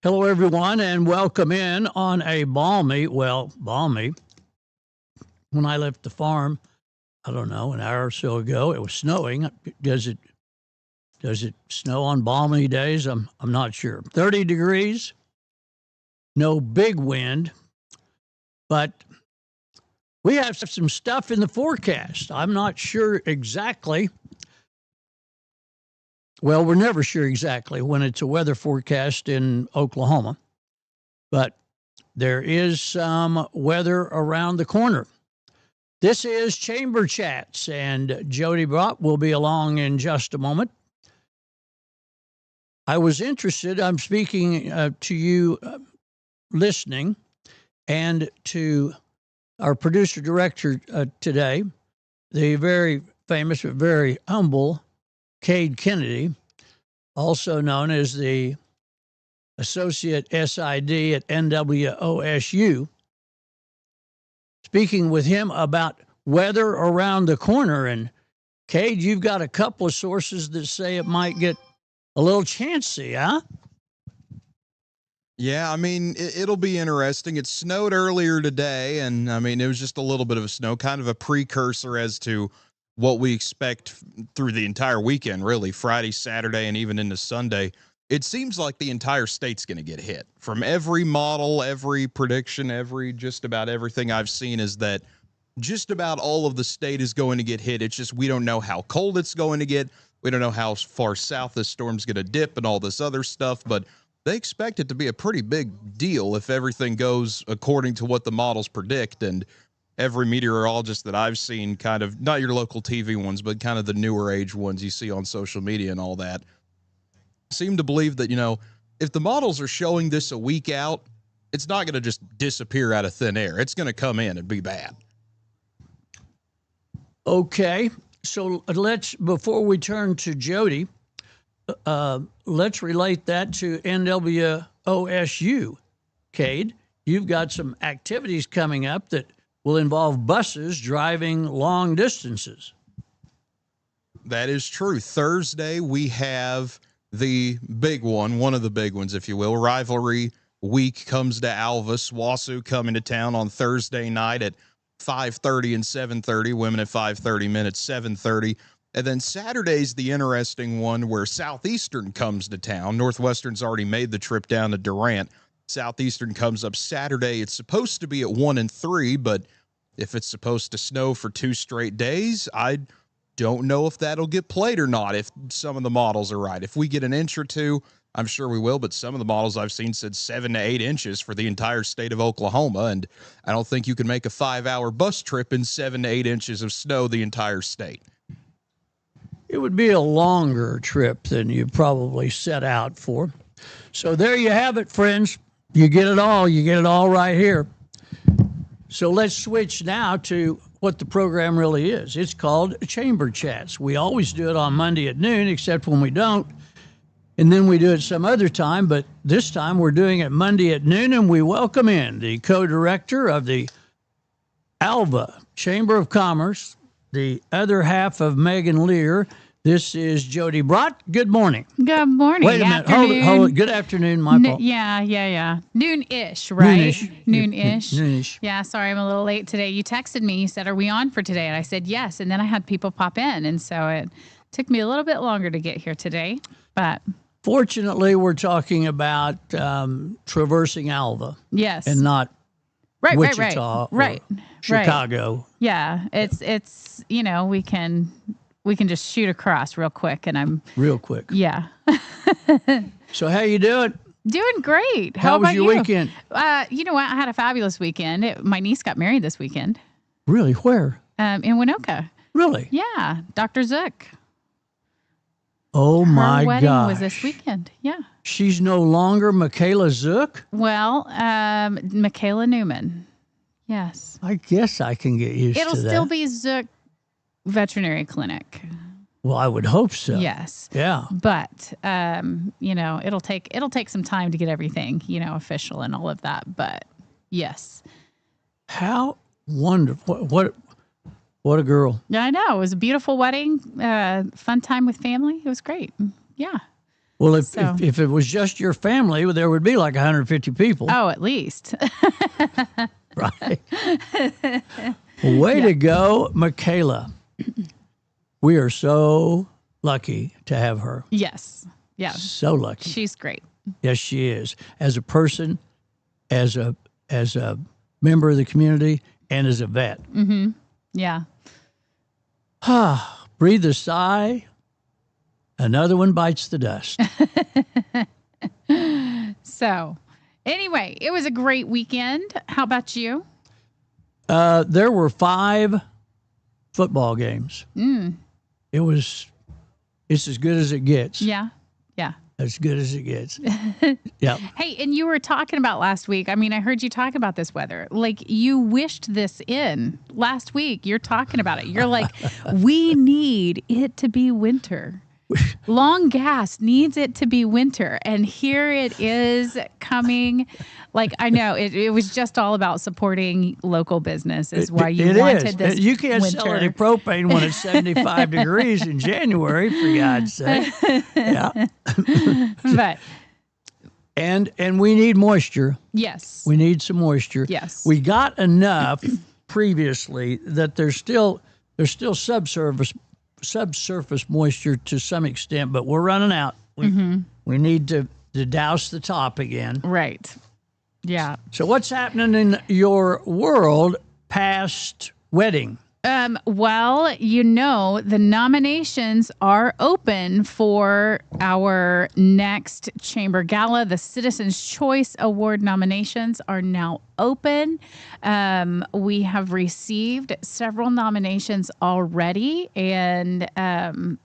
Hello, everyone, and welcome in on a balmy. When I left the farm, I don't know, an hour or so ago, it was snowing. Does it snow on balmy days? I'm not sure. 30 degrees, no big wind, but we have some stuff in the forecast. I'm not sure exactly. Well, we're never sure exactly when it's a weather forecast in Oklahoma, but there is some weather around the corner. This is Chamber Chats, and Jody Brott will be along in just a moment. I was interested, I'm speaking to you listening, and to our producer director today, the very famous but very humble Cade Kennedy, also known as the Associate SID at NWOSU, speaking with him about weather around the corner. And Cade, you've got a couple of sources that say it might get a little chancy, huh? Yeah, I mean, it'll be interesting. It snowed earlier today, and I mean, it was just a little bit of a snow, kind of a precursor as to what we expect through the entire weekend, really, Friday, Saturday, and even into Sunday. It seems like the entire state's going to get hit. From every model, every prediction, just about everything I've seen is that just about all of the state is going to get hit. It's just we don't know how cold it's going to get. We don't know how far south this storm's going to dip and all this other stuff, but they expect it to be a pretty big deal if everything goes according to what the models predict. And every meteorologist that I've seen, kind of not your local TV ones, but kind of the newer age ones you see on social media and all that, seem to believe that, if the models are showing this a week out, it's not going to just disappear out of thin air. It's going to come in and be bad. Okay, so before we turn to Jody, let's relate that to NWOSU. Cade, you've got some activities coming up that will involve buses driving long distances. That is true. Thursday, we have the big one of the big ones, if you will. Rivalry week comes to Alva. SWOSU coming to town on Thursday night at 5:30 and 7:30. Women at 5:30, men at 7:30. And then Saturday's the interesting one where Southeastern comes to town. Northwestern's already made the trip down to Durant. Southeastern comes up Saturday. It's supposed to be at 1 and 3, but if it's supposed to snow for 2 straight days, I don't know if that'll get played or not, if some of the models are right. If we get an inch or two, I'm sure we will, but some of the models I've seen said 7 to 8 inches for the entire state of Oklahoma, and I don't think you can make a 5-hour bus trip in 7 to 8 inches of snow the entire state. It would be a longer trip than you probably set out for. So there you have it, friends. You get it all. You get it all right here. So let's switch now to what the program really is. It's called Chamber Chats. We always do it on Monday at noon, except when we don't. And then we do it some other time, but this time we're doing it Monday at noon, and we welcome in the co-director of the Alva Chamber of Commerce, the other half of Megan Lear. This is Jody Brott. Good morning. Good morning. Wait a minute. Hold it. Good afternoon, my fault. Yeah. Noon-ish, right? Noonish. Noonish. Yeah, sorry, I'm a little late today. You texted me. You said, are we on for today? And I said, yes. And then I had people pop in. And so it took me a little bit longer to get here today. But fortunately, we're talking about traversing Alva. Yes. And not Wichita right. or Chicago. Right. Yeah. It's we can just shoot across real quick, and I'm real quick. Yeah. So how you doing? Doing great. How was your weekend? You know what? I had a fabulous weekend. My niece got married this weekend. Really? Where? In Winoka. Really? Yeah. Dr. Zook. Oh, my God. Her wedding was this weekend. Yeah. She's no longer Michaela Zook? Well, Michaela Newman. Yes. I guess I can get used to that. It'll still be Zook Veterinary Clinic. Well, I would hope so. Yes. Yeah. But it'll take some time to get everything, official and all of that. But yes. How wonderful. What a girl. Yeah, I know. It was a beautiful wedding. Fun time with family. It was great. Yeah. Well, So- if it was just your family, well, there would be like 150 people, Oh, at least. right? Well, way to go, Michaela. We are so lucky to have her. Yes. Yeah. So lucky. She's great. Yes, she is. As a person, as a member of the community, and as a vet. Yeah. Breathe a sigh. Another one bites the dust. So, anyway, it was a great weekend. How about you? There were 5 football games. It's as good as it gets. Yeah. Yeah. As good as it gets. Yeah. Hey, and you were talking about last week. I mean, I heard you talk about this weather. Like you wished this in last week. You're talking about it. You're like, we need it to be winter. Long Gas needs it to be winter. And here it is coming. Like, I know it was just all about supporting local business is why you wanted this. You can't winter. sell any propane when it's 75 degrees in January, for God's sake. Yeah. But And we need moisture. yes. We need some moisture. Yes. We got enough previously that there's still subsurface moisture to some extent, but we're running out. We need to douse the top again. Right. Yeah. So what's happening in your world past wedding? Well, the nominations are open for our next Chamber Gala. The Citizens' Choice Award nominations are now open. We have received several nominations already, and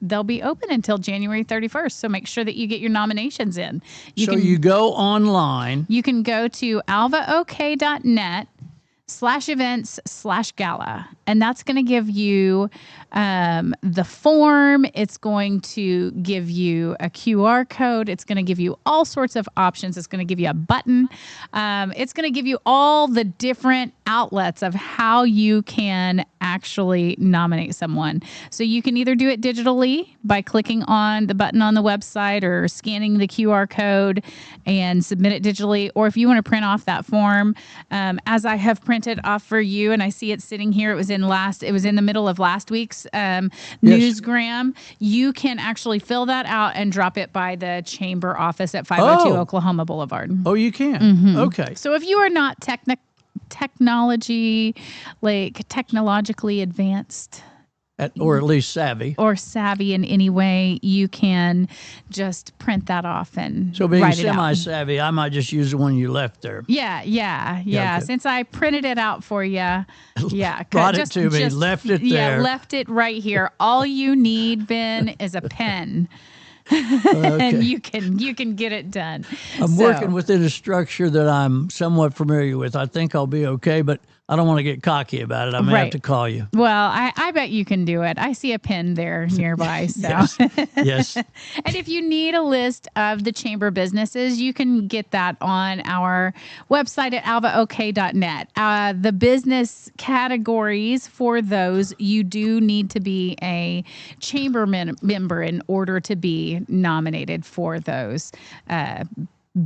they'll be open until January 31st. So make sure that you get your nominations in. You go online. You can go to alvaok.net/events/gala. And that's going to give you the form. It's going to give you a QR code. It's going to give you all sorts of options. It's going to give you a button. It's going to give you all the different outlets of how you can actually nominate someone. So you can either do it digitally by clicking on the button on the website or scanning the QR code and submit it digitally. Or if you want to print off that form, as I have printed off for you, and I see it sitting here, it was in the middle of last week's newsgram. You can actually fill that out and drop it by the chamber office at 502 Oklahoma Boulevard. Oh, you can. Okay. So if you are not technologically advanced Or at least savvy. or savvy in any way, you can just print that off and So being write it out. semi-savvy, I might just use the one you left there. Yeah. okay. Since I printed it out for you, yeah, Brought it to me, left it Yeah, there. left it right here. All you need, Ben, is a pen, Okay. and you can get it done. I'm working within a structure that I'm somewhat familiar with. I think I'll be okay, but I don't want to get cocky about it. I may have Right. to call you. Well, I bet you can do it. I see a pen there nearby. So. Yes. Yes. And if you need a list of the chamber businesses, you can get that on our website at alvaok.net. The business categories for those, you do need to be a chamber member in order to be nominated for those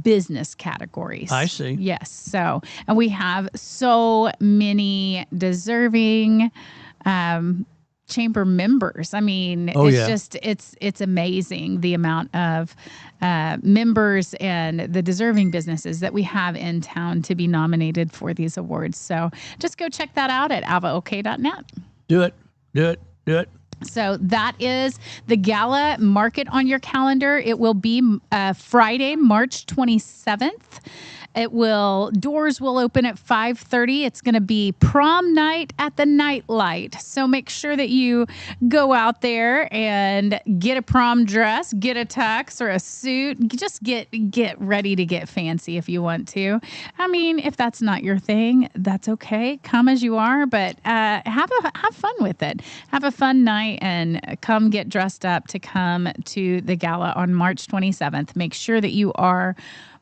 business categories. I see. Yes. So, and we have so many deserving chamber members. I mean, it's amazing the amount of members and the deserving businesses that we have in town to be nominated for these awards. So just go check that out at alvaok.net. Do it. So that is the gala. Mark it on your calendar. It will be Friday, March 27th. Doors will open at 5:30. It's going to be prom night at the Nightlight. So make sure that you go out there and get a prom dress, get a tux or a suit. Just get ready to get fancy if you want to. I mean, if that's not your thing, that's okay. Come as you are, but have fun with it. Have a fun night and come get dressed up to come to the gala on March 27th. Make sure that you are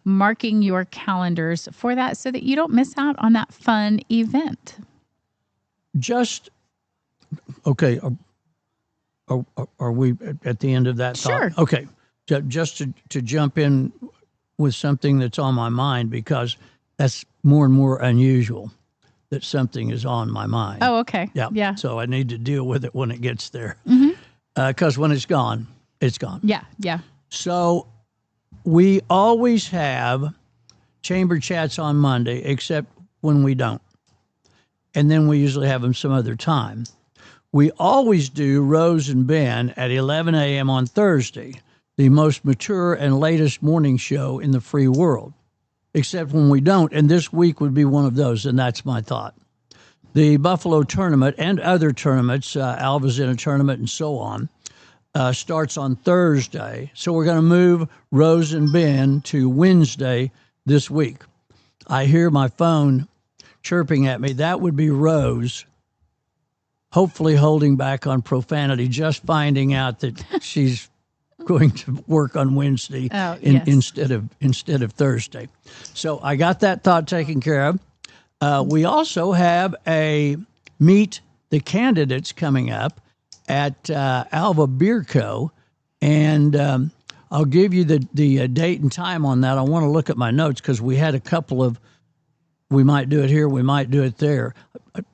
marking your calendars for that so that you don't miss out on that fun event. Just okay. Are we at the end of that Sure. thought? Okay. just to jump in with something that's on my mind, because that's more and more unusual that something is on my mind. Oh, okay. Yeah. Yeah. So I need to deal with it when it gets there. Because when it's gone, it's gone. Yeah. Yeah. So we always have chamber chats on Monday, except when we don't. And then we usually have them some other time. We always do Rose and Ben at 11 a.m. on Thursday, the most mature and latest morning show in the free world, except when we don't. And this week would be one of those, and that's my thought. The Buffalo tournament and other tournaments, Alva's in a tournament and so on, starts on Thursday. So we're going to move Rose and Ben to Wednesday this week. I hear my phone chirping at me. That would be Rose, hopefully holding back on profanity, just finding out that she's going to work on Wednesday yes. instead of Thursday. So I got that thought taken care of. We also have a Meet the Candidates coming up at Alva Beer Co. And I'll give you the date and time on that. I want to look at my notes because we had a couple of, we might do it here, we might do it there.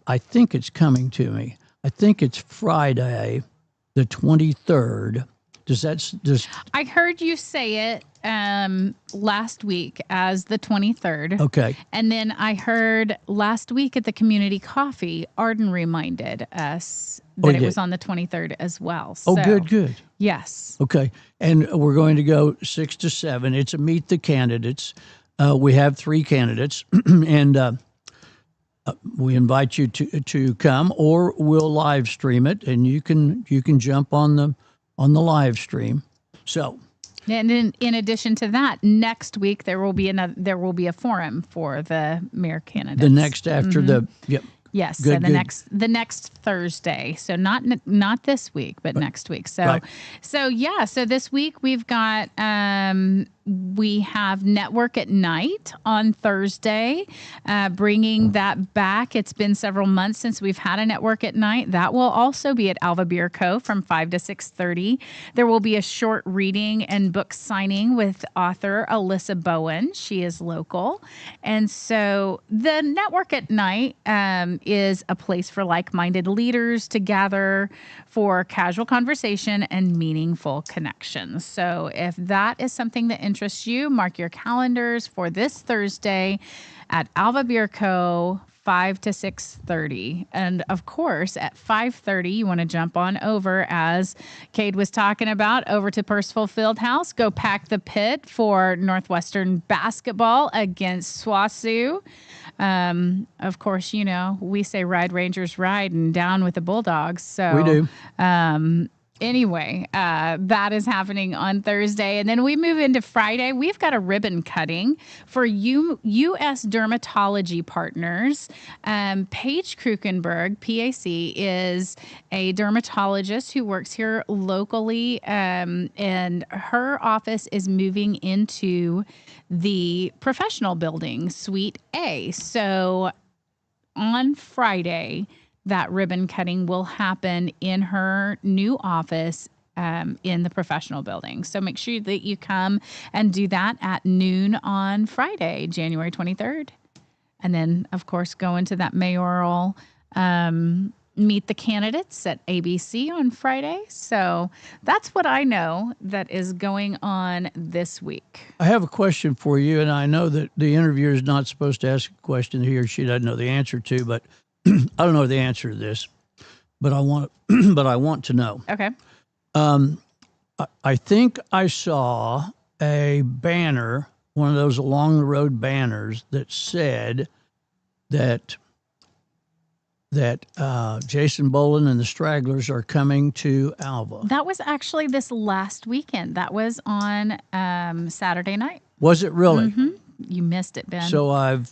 I think it's coming to me. I think it's Friday, the 23rd. I heard you say it last week as the 23rd. Okay. And then I heard last week at the community coffee, Arden reminded us that it was on the 23rd as well. So, Good. Yes. Okay. And we're going to go 6 to 7. It's a Meet the Candidates. We have 3 candidates, and we invite you to come, or we'll live stream it, and you can jump on the live stream. So, and in addition to that, next week there will be a forum for the mayor candidates. The next after the yep. Yes, Good, so the next Thursday. So not this week, but next week. So right. so this week we've got we have Network at Night on Thursday, bringing that back. It's been several months since we've had a Network at Night. That will also be at Alva Beer Co. from 5 to 6:30. There will be a short reading and book signing with author Alyssa Bowen. She is local. And so the Network at Night is a place for like-minded leaders to gather for casual conversation and meaningful connections. So if that is something that interests you, mark your calendars for this Thursday at Alva Beer Co. 5 to 6:30. And of course, at 5:30, you want to jump on over, as Cade was talking about, over to Percival Fieldhouse. Go pack the pit for Northwestern basketball against SWOSU. Of course, we say Ride Rangers Ride and down with the Bulldogs. So We do. Anyway, that is happening on Thursday. And then we move into Friday. We've got a ribbon cutting for U.S. dermatology partners. Paige Krukenberg, PAC, is a dermatologist who works here locally, and her office is moving into the professional building, Suite A. So on Friday, that ribbon cutting will happen in her new office in the professional building. So make sure that you come and do that at noon on Friday, January 23rd. And then, of course, go into that mayoral Meet the Candidates at ABC on Friday. So that's what I know that is going on this week. I have a question for you, and I know that the interviewer is not supposed to ask a question he or she doesn't know the answer to, but I don't know the answer to this, but I want to know. Okay. I think I saw a banner, one of those along the road banners, that said that Jason Boland and the Stragglers are coming to Alva. That was actually this last weekend. That was on Saturday night. Was it really? Mm-hmm. You missed it, Ben. So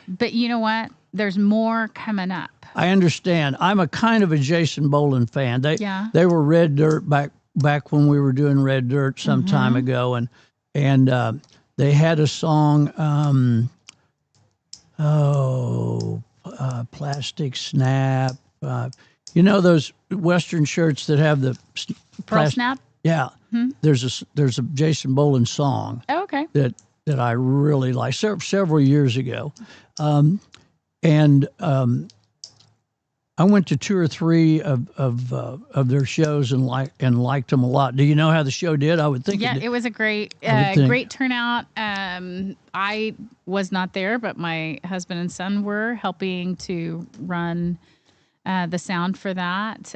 But you know what? There's more coming up. I understand. I'm a kind of a Jason Boland fan. They were Red Dirt back when we were doing Red Dirt some time ago, and they had a song. Plastic Snap. Those Western shirts that have the Pearl Snap. Yeah. There's a Jason Boland song Oh, okay. that I really like several years ago. And I went to 2 or 3 of their shows and liked them a lot. Do you know how the show did? I would think. Yeah, It did. it was a great would think. great turnout. I was not there, but my husband and son were helping to run the sound for that.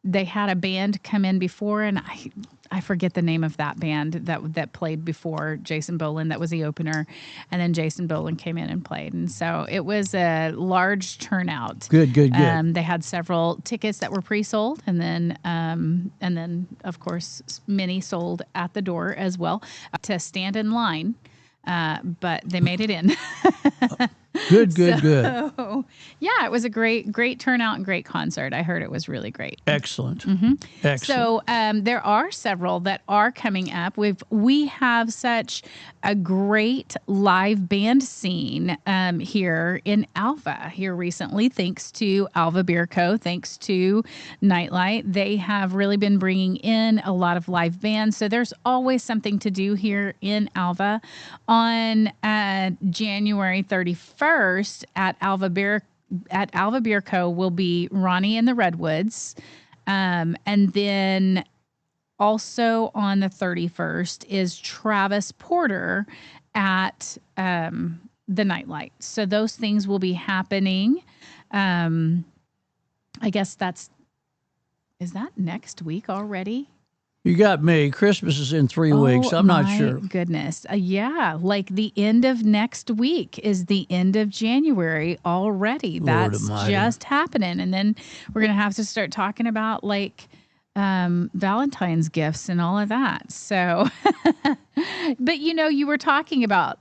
They had a band come in before, and I forget the name of that band that played before Jason Boland. That was the opener, and then Jason Boland came in and played, and so it was a large turnout. Good. They had several tickets that were pre-sold, and then of course many sold at the door as well to stand in line. But they made it in. Good. So, yeah, it was a great turnout and great concert. I heard it was really great. Excellent. Excellent. So there are several that are coming up. We have such a great live band scene here in Alva here recently, thanks to Alva Beer Co., thanks to Nightlight. They have really been bringing in a lot of live bands. So there's always something to do here in Alva. On January 31st at Alva Beer Co. will be Ronnie and the Redwoods. And then also on the 31st is Travis Porter at the Nightlight. So those things will be happening. I guess is that next week already? You got me. Christmas is in 3 weeks. I'm not sure. Goodness. Yeah. Like the end of next week is the end of January already. Lord That's Almighty. just happening. And then we're going to have to start talking about like Valentine's gifts and all of that. So, but you were talking about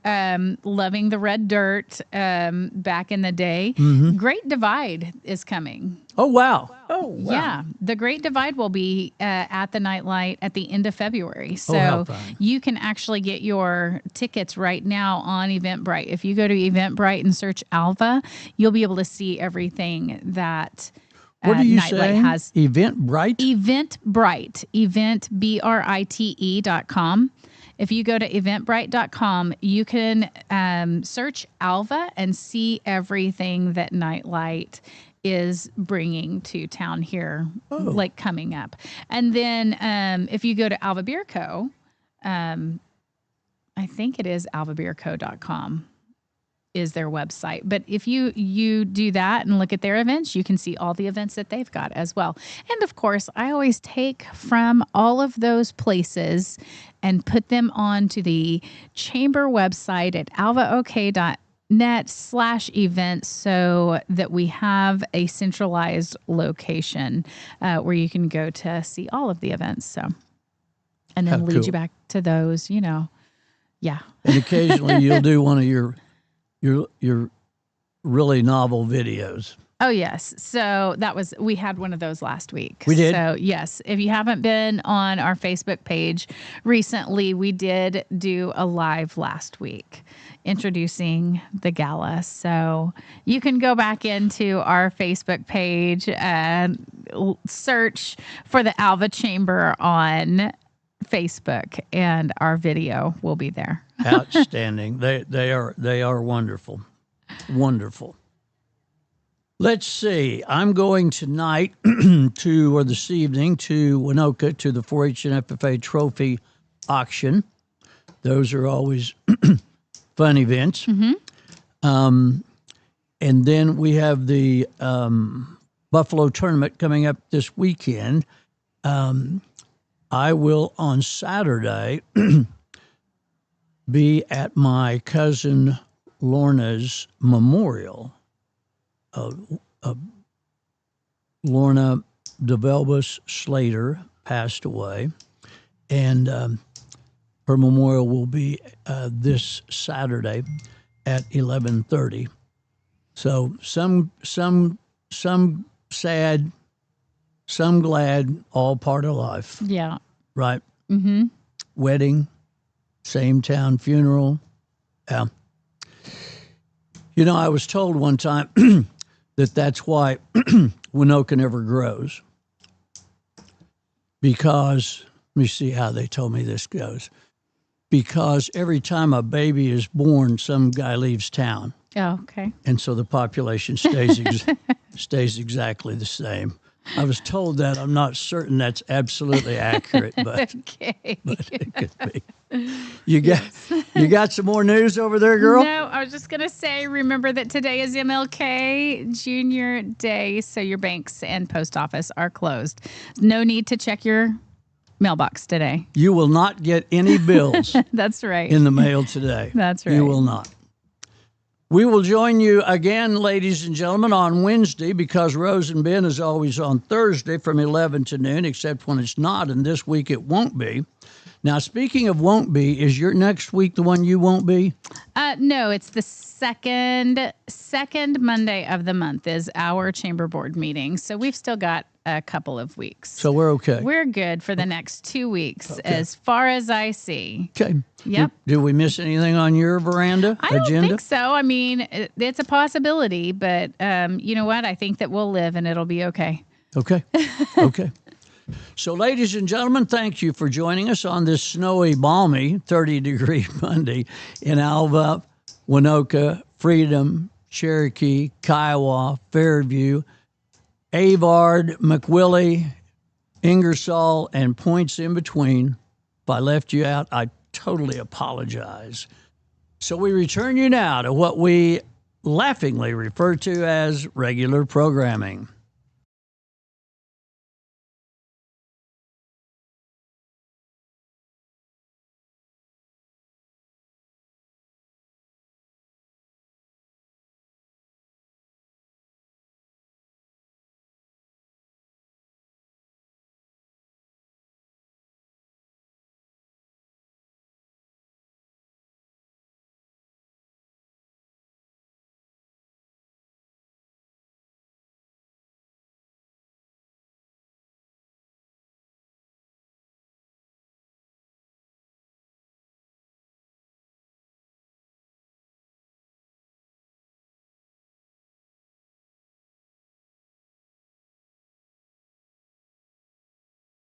loving the red dirt back in the day. Great Divide is coming. Oh, wow. Yeah, the Great Divide will be at the Nightlight at the end of February. how So fun. you can actually get your tickets right now on Eventbrite. If you go to Eventbrite and search Alva, you'll be able to see everything that What are you Nightlight saying? has. Eventbrite? Eventbrite, eventbrite.com. If you go to eventbrite.com, you can search Alva and see everything that Nightlight is bringing to town here, like coming up. And then if you go to Alva Beer Co., I think it is alvabeerco.com is their website. But if you do that and look at their events, you can see all the events that they've got as well. And of course, I always take from all of those places and put them onto the chamber website at alvaok.net/events so that we have a centralized location where you can go to see all of the events. So, and then How lead cool. you back to those, Yeah. And occasionally you'll do one of your really novel videos. Oh, yes. So we had one of those last week. We did? So, yes. If you haven't been on our Facebook page recently, we did do a live last week introducing the gala. So you can go back into our Facebook page and search for the Alva Chamber on Facebook, and our video will be there. Outstanding. They are wonderful. Wonderful. Let's see. I'm going tonight or this evening to Winoka to the 4-H and FFA trophy auction. Those are always fun events. And then we have the Buffalo tournament coming up this weekend. I will on Saturday be at my cousin Lorna's memorial. Lorna DeVelbus Slater passed away, and her memorial will be this Saturday at 11:30. So some sad, some glad, all part of life, Yeah. right? Mm-hmm. Wedding, same town funeral. Yeah. I was told one time that's why Winoka never grows, because Let me see how they told me this goes. Because every time a baby is born, some guy leaves town. Oh, okay. And so the population stays stays exactly the same. I was told that. I'm not certain that's absolutely accurate, but, Okay. but it could be. You got some more news over there, girl? No, I was just going to say, remember that today is MLK Junior Day, so your banks and post office are closed. No need to check your mailbox today. You will not get any bills That's right. in the mail today. That's right. You will not. We will join you again, ladies and gentlemen, on Wednesday because Rose and Ben is always on Thursday from 11 to noon, except when it's not, and this week it won't be. Now, speaking of won't be, is your next week the one you won't be? No, it's the second Monday of the month is our chamber board meeting. So we've still got a couple of weeks. So we're okay. We're good for the next 2 weeks, as far as I see. Okay. Yep. Did we miss anything on your veranda I don't agenda? think so. I mean, it's a possibility, but you know what? I think that we'll live and it'll be okay. Okay. Okay. So, ladies and gentlemen, thank you for joining us on this snowy, balmy 30-degree Monday in Alva, Winoka, Freedom, Cherokee, Kiowa, Fairview, Avard, McWillie, Ingersoll, and points in between. If I left you out, I totally apologize. So we return you now to what we laughingly refer to as regular programming.